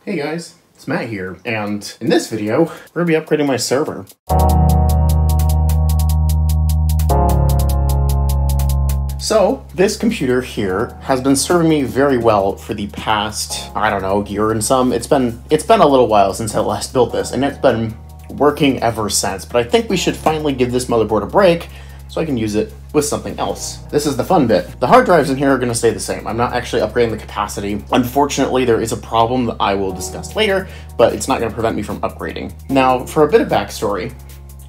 Hey guys, it's Matt here, and in this video, we're gonna be upgrading my server. So, this computer here has been serving me very well for the past, I don't know, year and some. It's been a little while since I last built this, and it's been working ever since, but I think we should finally give this motherboard a break so I can use it with something else. This is the fun bit. The hard drives in here are gonna stay the same. I'm not actually upgrading the capacity. Unfortunately, there is a problem that I will discuss later, but it's not gonna prevent me from upgrading. Now, for a bit of backstory,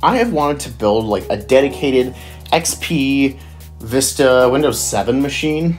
I have wanted to build like a dedicated XP Vista Windows 7 machine,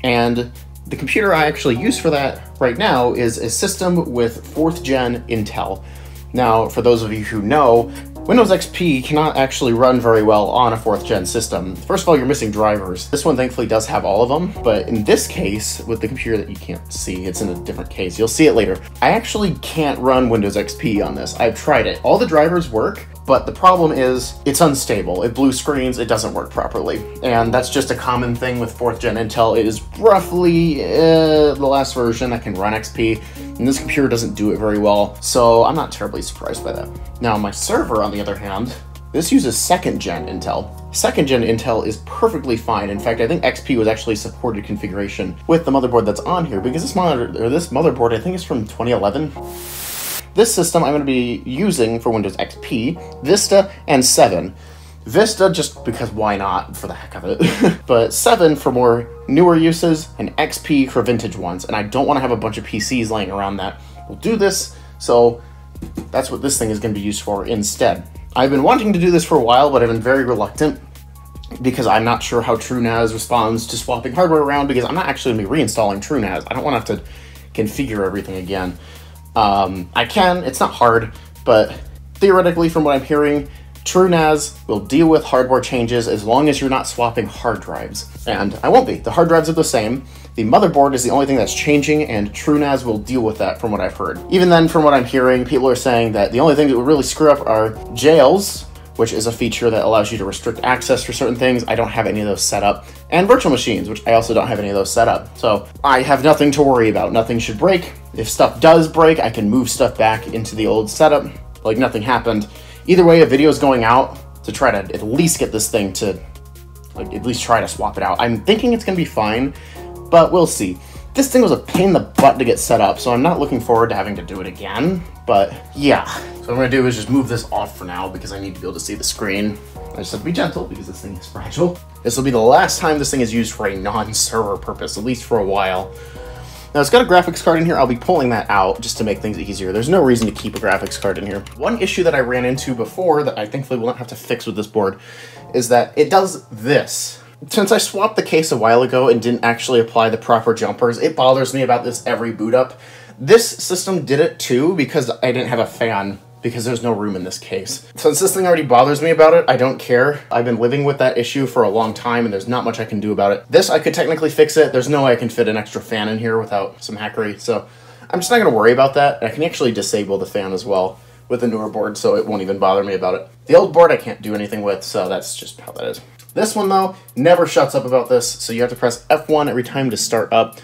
and the computer I actually use for that right now is a system with 4th gen Intel. Now, for those of you who know, Windows XP cannot actually run very well on a 4th gen system. First of all, you're missing drivers. This one thankfully does have all of them, but in this case, with the computer that you can't see, it's in a different case. You'll see it later. I actually can't run Windows XP on this. I've tried it. All the drivers work, but the problem is it's unstable. It blue screens, it doesn't work properly. And that's just a common thing with 4th gen Intel. It is roughly the last version that can run XP, and this computer doesn't do it very well, so I'm not terribly surprised by that. Now, my server, on the other hand, this uses 2nd gen Intel. 2nd gen Intel is perfectly fine. In fact, I think XP was actually supported configuration with the motherboard that's on here, because this motherboard I think is from 2011. This system I'm going to be using for Windows XP, Vista, and 7. Vista just because why not, for the heck of it. But 7 for more newer uses, and XP for vintage ones. And I don't want to have a bunch of PCs laying around that will do this, so that's what this thing is going to be used for instead. I've been wanting to do this for a while, but I've been very reluctant because I'm not sure how TrueNAS responds to swapping hardware around, because I'm not actually going to be reinstalling TrueNAS. I don't want to have to configure everything again. I can, it's not hard, but theoretically from what I'm hearing, TrueNAS will deal with hardware changes as long as you're not swapping hard drives. And I won't be. The hard drives are the same. The motherboard is the only thing that's changing, and TrueNAS will deal with that from what I've heard. Even then, from what I'm hearing, people are saying that the only thing that would really screw up are jails, which is a feature that allows you to restrict access for certain things. I don't have any of those set up. And virtual machines, which I also don't have any of those set up. So I have nothing to worry about. Nothing should break. If stuff does break, I can move stuff back into the old setup like nothing happened. Either way, a video is going out to try to at least get this thing to, like, at least try to swap it out. I'm thinking it's gonna be fine, but we'll see. This thing was a pain in the butt to get set up, so I'm not looking forward to having to do it again, but yeah. So what I'm gonna do is just move this off for now because I need to be able to see the screen. I just have to be gentle because this thing is fragile. This will be the last time this thing is used for a non-server purpose, at least for a while. Now, it's got a graphics card in here. I'll be pulling that out just to make things easier. There's no reason to keep a graphics card in here. One issue that I ran into before that I thankfully will not have to fix with this board is that it does this. Since I swapped the case a while ago and didn't actually apply the proper jumpers, it bothers me about this every boot up. This system did it too because I didn't have a fan, because there's no room in this case. Since this thing already bothers me about it, I don't care. I've been living with that issue for a long time, and there's not much I can do about it. This, I could technically fix it. There's no way I can fit an extra fan in here without some hackery, so I'm just not gonna worry about that. I can actually disable the fan as well with the newer board, so it won't even bother me about it. The old board I can't do anything with, so that's just how that is. This one, though, never shuts up about this, so you have to press F1 every time to start up,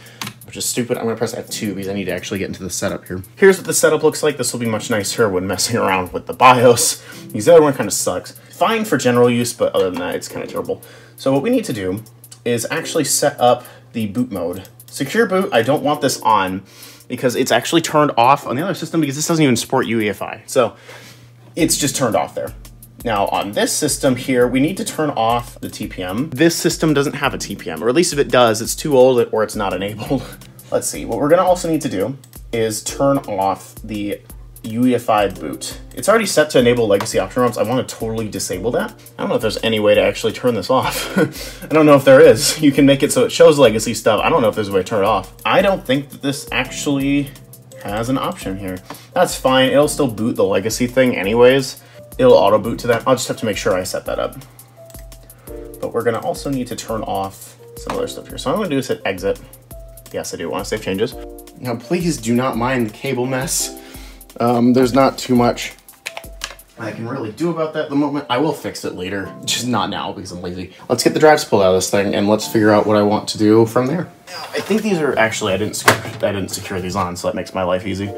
which is stupid. I'm going to press F2 because I need to actually get into the setup here. Here's what the setup looks like. This will be much nicer when messing around with the BIOS, because the other one kind of sucks. Fine for general use, but other than that, it's kind of terrible. So what we need to do is actually set up the boot mode. Secure boot, I don't want this on, because it's actually turned off on the other system, because this doesn't even support UEFI. So it's just turned off there. Now, on this system here, we need to turn off the TPM. This system doesn't have a TPM, or at least if it does, it's too old or it's not enabled. Let's see, what we're gonna also need to do is turn off the UEFI boot. It's already set to enable legacy option ROMs. I wanna totally disable that. I don't know if there's any way to actually turn this off. I don't know if there is. You can make it so it shows legacy stuff. I don't know if there's a way to turn it off. I don't think that this actually has an option here. That's fine, it'll still boot the legacy thing anyways. It'll auto boot to that. I'll just have to make sure I set that up. But we're gonna also need to turn off some other stuff here. So I'm gonna do is hit exit. Yes, I do want to save changes. Now, please do not mind the cable mess. There's not too much I can really do about that at the moment. I will fix it later, just not now because I'm lazy. Let's get the drives pulled out of this thing and let's figure out what I want to do from there. I think these are actually, I didn't secure these on, so that makes my life easy.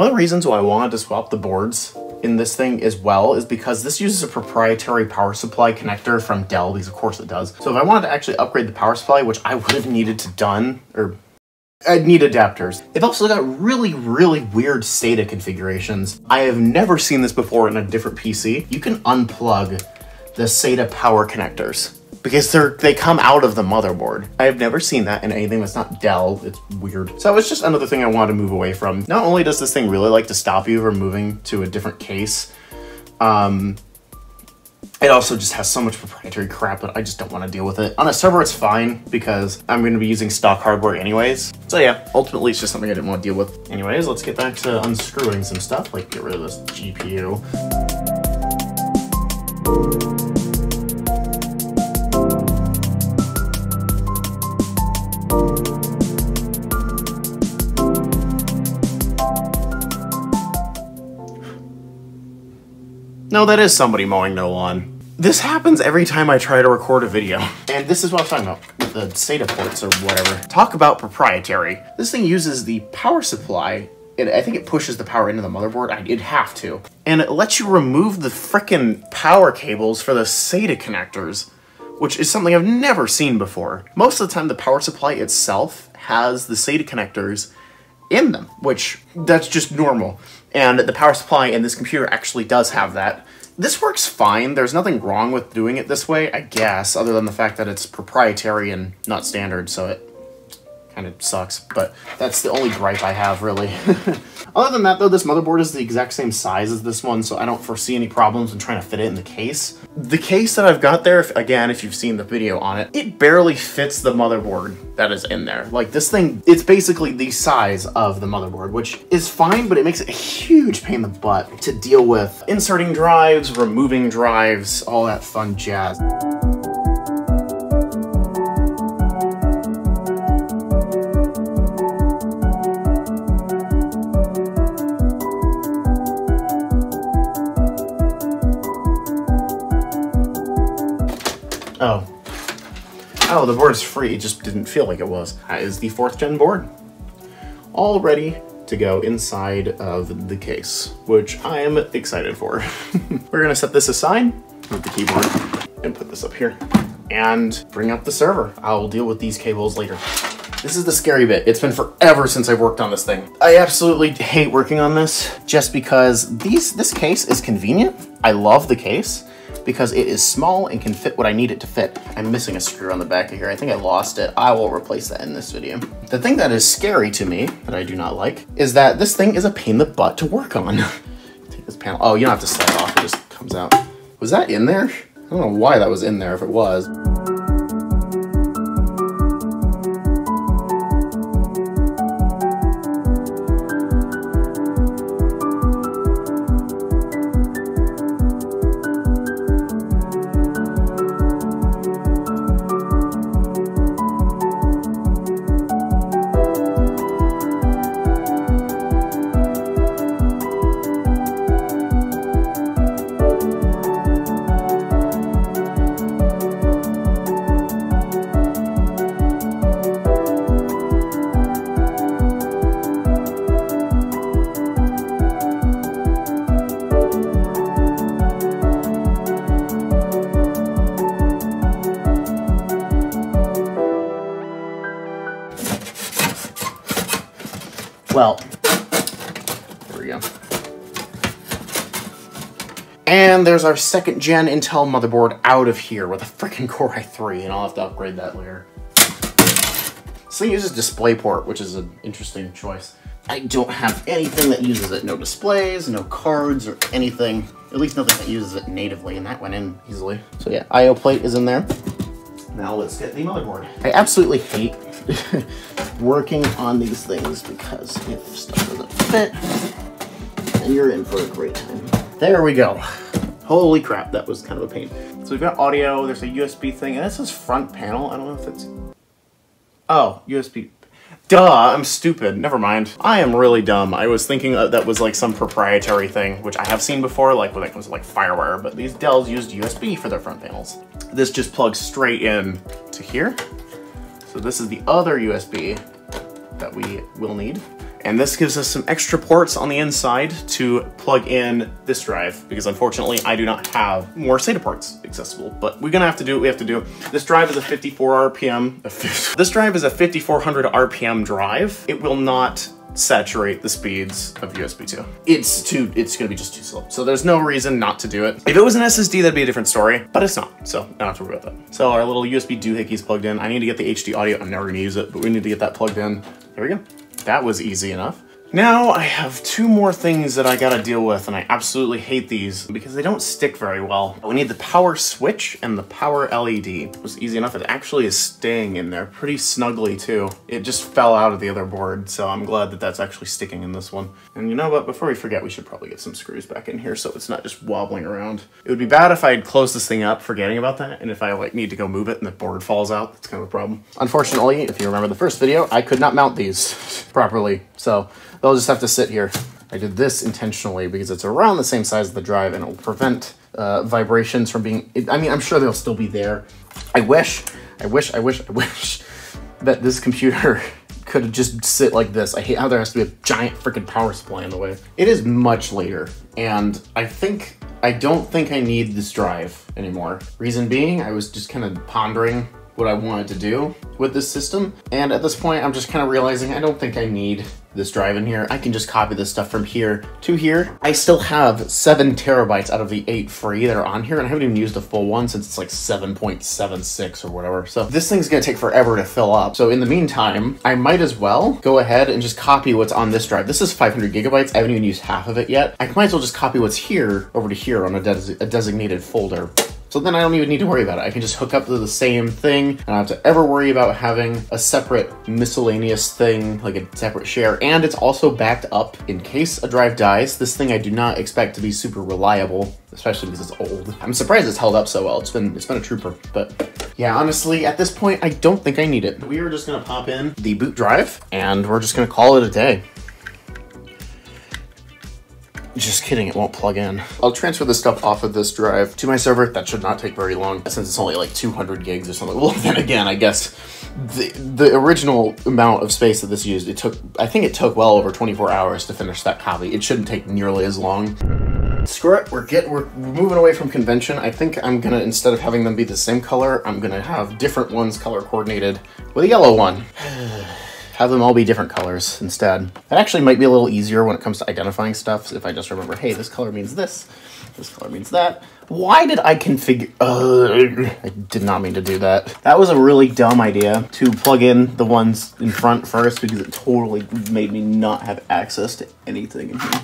One of the reasons why I wanted to swap the boards in this thing as well is because this uses a proprietary power supply connector from Dell, because of course it does. So if I wanted to actually upgrade the power supply, which I would have needed to done, or I'd need adapters. They've also got really, really weird SATA configurations. I have never seen this before in a different PC. You can unplug the SATA power connectors because they come out of the motherboard. I have never seen that in anything that's not Dell. It's weird. So it's just another thing I wanted to move away from. Not only does this thing really like to stop you from moving to a different case, it also just has so much proprietary crap that I just don't want to deal with it. On a server, it's fine because I'm going to be using stock hardware anyways. So yeah, ultimately it's just something I didn't want to deal with. Anyways, let's get back to unscrewing some stuff, like get rid of this GPU. No, that is somebody mowing their lawn. This happens every time I try to record a video. And this is what I was talking about, with the SATA ports or whatever. Talk about proprietary. This thing uses the power supply, and I think it pushes the power into the motherboard. It'd have to. And it lets you remove the frickin' power cables for the SATA connectors, which is something I've never seen before. Most of the time, the power supply itself has the SATA connectors in them, which that's just normal. And the power supply in this computer actually does have that. This works fine. There's nothing wrong with doing it this way, I guess, other than the fact that it's proprietary and not standard, so it kind of sucks. But that's the only gripe I have, really. Other than that, though, this motherboard is the exact same size as this one, so I don't foresee any problems in trying to fit it in the case. The case that I've got there, again, if you've seen the video on it, it barely fits the motherboard that is in there. Like, this thing, it's basically the size of the motherboard, which is fine, but it makes it a huge pain in the butt to deal with. Inserting drives, removing drives, all that fun jazz. Oh, the board is free. It just didn't feel like it was. That is the 4th gen board. All ready to go inside of the case, which I am excited for. We're gonna set this aside with the keyboard and put this up here and bring up the server. I'll deal with these cables later. This is the scary bit. It's been forever since I've worked on this thing. I absolutely hate working on this just because this case is convenient. I love the case because it is small and can fit what I need it to fit. I'm missing a screw on the back of here. I think I lost it. I will replace that in this video. The thing that is scary to me, that I do not like, is that this thing is a pain in the butt to work on. Take this panel. Oh, you don't have to slide off. It just comes out. Was that in there? I don't know why that was in there if it was. Well, there we go. And there's our 2nd gen Intel motherboard out of here with a freaking Core i3, and I'll have to upgrade that later. This thing uses DisplayPort, which is an interesting choice. I don't have anything that uses it. No displays, no cards, or anything. At least nothing that uses it natively, and that went in easily. So yeah, I/O plate is in there. Now let's get the motherboard. I absolutely hate working on these things because if stuff doesn't fit, then you're in for a great time. There we go. Holy crap, that was kind of a pain. So we've got audio, there's a USB thing, and it says front panel. I don't know if it's... Oh, USB. Duh, I'm stupid. Never mind. I am really dumb. I was thinking that was like some proprietary thing, which I have seen before, like when it comes to like FireWire, but these Dells used USB for their front panels. This just plugs straight in to here. So this is the other USB that we will need. And this gives us some extra ports on the inside to plug in this drive, because unfortunately I do not have more SATA ports accessible, but we're gonna have to do what we have to do. This drive is a 54 RPM. This drive is a 5400 RPM drive. It will not saturate the speeds of USB 2. It's gonna be just too slow. So there's no reason not to do it. If it was an SSD, that'd be a different story, but it's not, so I don't have to worry about that. So our little USB doohickey's plugged in. I need to get the HD audio. I'm never gonna use it, but we need to get that plugged in. There we go. That was easy enough. Now I have two more things that I gotta deal with, and I absolutely hate these because they don't stick very well. We need the power switch and the power LED. It was easy enough. It actually is staying in there pretty snugly too. It just fell out of the other board, so I'm glad that that's actually sticking in this one. And you know what, before we forget, we should probably get some screws back in here so it's not just wobbling around. It would be bad if I had closed this thing up forgetting about that, and if I like need to go move it and the board falls out, that's kind of a problem. Unfortunately, if you remember the first video, I could not mount these properly, so they'll just have to sit here. I did this intentionally because it's around the same size as the drive and it will prevent vibrations from being, I mean, I'm sure they'll still be there. I wish that this computer could just sit like this. I hate how there has to be a giant freaking power supply in the way. It is much later, and I don't think I need this drive anymore. Reason being, I was just kind of pondering what I wanted to do with this system, and at this point I'm just kind of realizing I don't think I need this drive in here. I can just copy this stuff from here to here. I still have 7 terabytes out of the 8 free that are on here, and I haven't even used a full one since it's like 7.76 or whatever. So this thing's gonna take forever to fill up. So in the meantime, I might as well go ahead and just copy what's on this drive. This is 500 gigabytes. I haven't even used half of it yet. I might as well just copy what's here over to here on a designated folder. So then I don't even need to worry about it. I can just hook up to the same thing. I don't have to ever worry about having a separate miscellaneous thing, like a separate share. And it's also backed up in case a drive dies. This thing I do not expect to be super reliable, especially because it's old. I'm surprised it's held up so well. It's been a trooper, but yeah, honestly, at this point, I don't think I need it. We are just gonna pop in the boot drive and we're just gonna call it a day. Just kidding, it won't plug in. I'll transfer this stuff off of this drive to my server. That should not take very long since it's only like 200 gigs or something. Well, then again, I guess the original amount of space that this used, I think it took well over 24 hours to finish that copy. It shouldn't take nearly as long. Screw it, we're moving away from convention. I think I'm gonna, instead of having them be the same color, I'm gonna have different ones color coordinated with a yellow one. Have them all be different colors instead. That actually might be a little easier when it comes to identifying stuff, if I just remember, hey, this color means this color means that. Why did I configure, I did not mean to do that. That was a really dumb idea, to plug in the ones in front first, because it totally made me not have access to anything in here.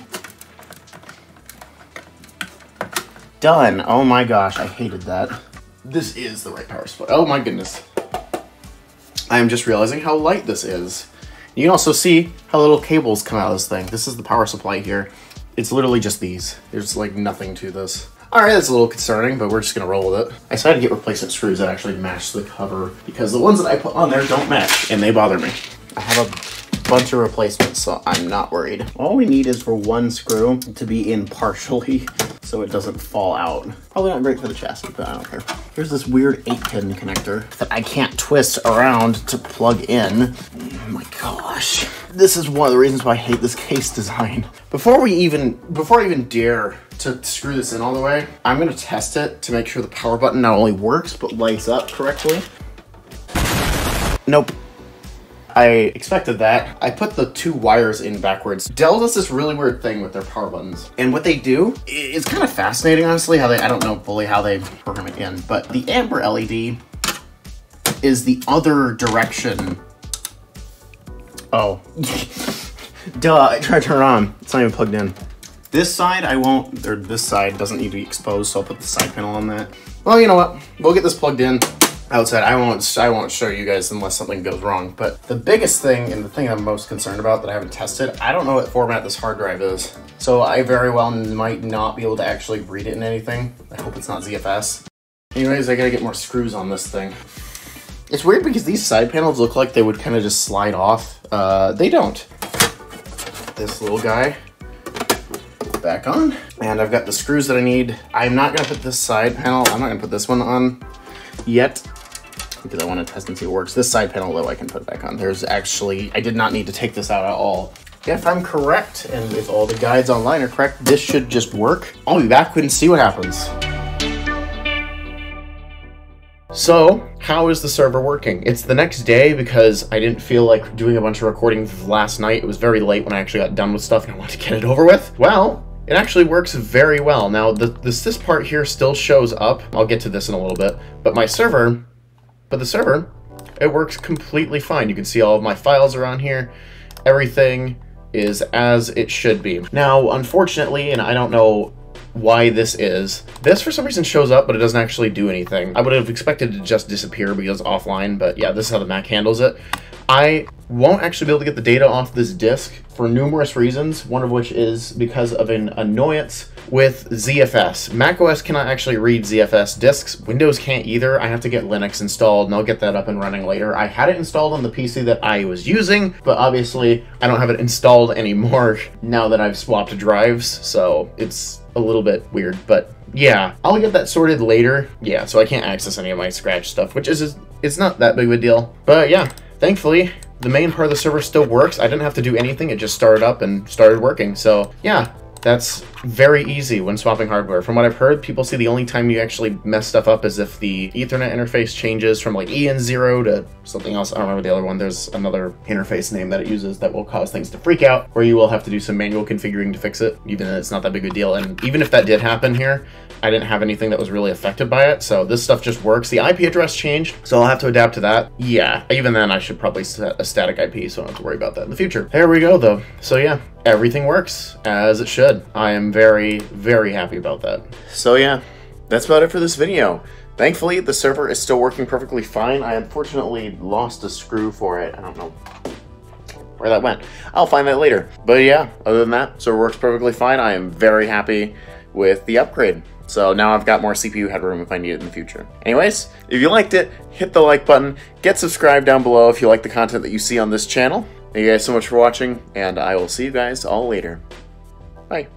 Done, oh my gosh, I hated that. This is the right power supply, oh my goodness. I'm just realizing how light this is. You can also see how little cables come out of this thing. This is the power supply here. It's literally just these. There's like nothing to this. All right, that's a little concerning, but we're just gonna roll with it. I decided to get replacement screws that actually match the cover because the ones that I put on there don't match and they bother me. I have a bunch of replacements, so I'm not worried. All we need is for one screw to be in partially so it doesn't fall out. Probably not great for the chassis, but I don't care. Here's this weird 8-pin connector that I can't twist around to plug in. Oh my gosh. This is one of the reasons why I hate this case design. Before I even dare to screw this in all the way, I'm gonna test it to make sure the power button not only works, but lights up correctly. Nope. I expected that. I put the 2 wires in backwards. Dell does this really weird thing with their power buttons. And what they do is kind of fascinating, honestly, how I don't know fully how they program it in, but the amber LED is the other direction. Oh. Duh, I tried to turn it on. It's not even plugged in. This side this side doesn't need to be exposed, so I'll put the side panel on that. Well, you know what? We'll get this plugged in. Outside, I won't show you guys unless something goes wrong. But the biggest thing, and the thing I'm most concerned about that I haven't tested, I don't know what format this hard drive is. So I very well might not be able to actually read it in anything. I hope it's not ZFS. Anyways, I gotta get more screws on this thing. It's weird because these side panels look like they would kind of just slide off. They don't. This little guy back on. And I've got the screws that I need. I'm not gonna put this side panel, I'm not gonna put this one on yet, because I want to test and see if it works. This side panel, though, I can put back on. There's actually, I did not need to take this out at all. if I'm correct, and if all the guides online are correct, this should just work. I'll be back and see what happens. So, how is the server working? It's the next day because I didn't feel like doing a bunch of recording last night. It was very late when I actually got done with stuff and I wanted to get it over with. Well, it actually works very well. Now, this part here still shows up. I'll get to this in a little bit. But the server, it works completely fine. You can see all of my files are on here. Everything is as it should be. Now, unfortunately, and I don't know why this for some reason shows up, but it doesn't actually do anything. I would have expected it to just disappear because it's offline, but yeah, this is how the Mac handles it. I won't actually be able to get the data off this disk for numerous reasons, one of which is because of an annoyance with ZFS. macOS cannot actually read ZFS disks. Windows can't either. I have to get Linux installed, and I'll get that up and running later. I had it installed on the PC that I was using, but obviously I don't have it installed anymore now that I've swapped drives, so it's a little bit weird, but yeah, I'll get that sorted later. Yeah, so I can't access any of my Scratch stuff, which it's not that big of a deal. But yeah, thankfully, the main part of the server still works. I didn't have to do anything. It just started up and started working. So yeah, that's very easy when swapping hardware. From what I've heard, people say the only time you actually mess stuff up is if the Ethernet interface changes from like EN0 to something else. I don't remember the other one. There's another interface name that it uses that will cause things to freak out, where you will have to do some manual configuring to fix it, even though it's not that big of a deal. And even if that did happen here, I didn't have anything that was really affected by it, so this stuff just works. The IP address changed, so I'll have to adapt to that. Yeah, even then I should probably set a static IP, so I don't have to worry about that in the future. There we go, though. So yeah, everything works as it should. I am very, very happy about that. So yeah, that's about it for this video. Thankfully, the server is still working perfectly fine. I unfortunately lost a screw for it. I don't know where that went. I'll find that later. But yeah, other than that, server works perfectly fine. I am very happy with the upgrade. So now I've got more CPU headroom if I need it in the future. Anyways, if you liked it, hit the like button, get subscribed down below if you like the content that you see on this channel. Thank you guys so much for watching, and I will see you guys all later. Bye.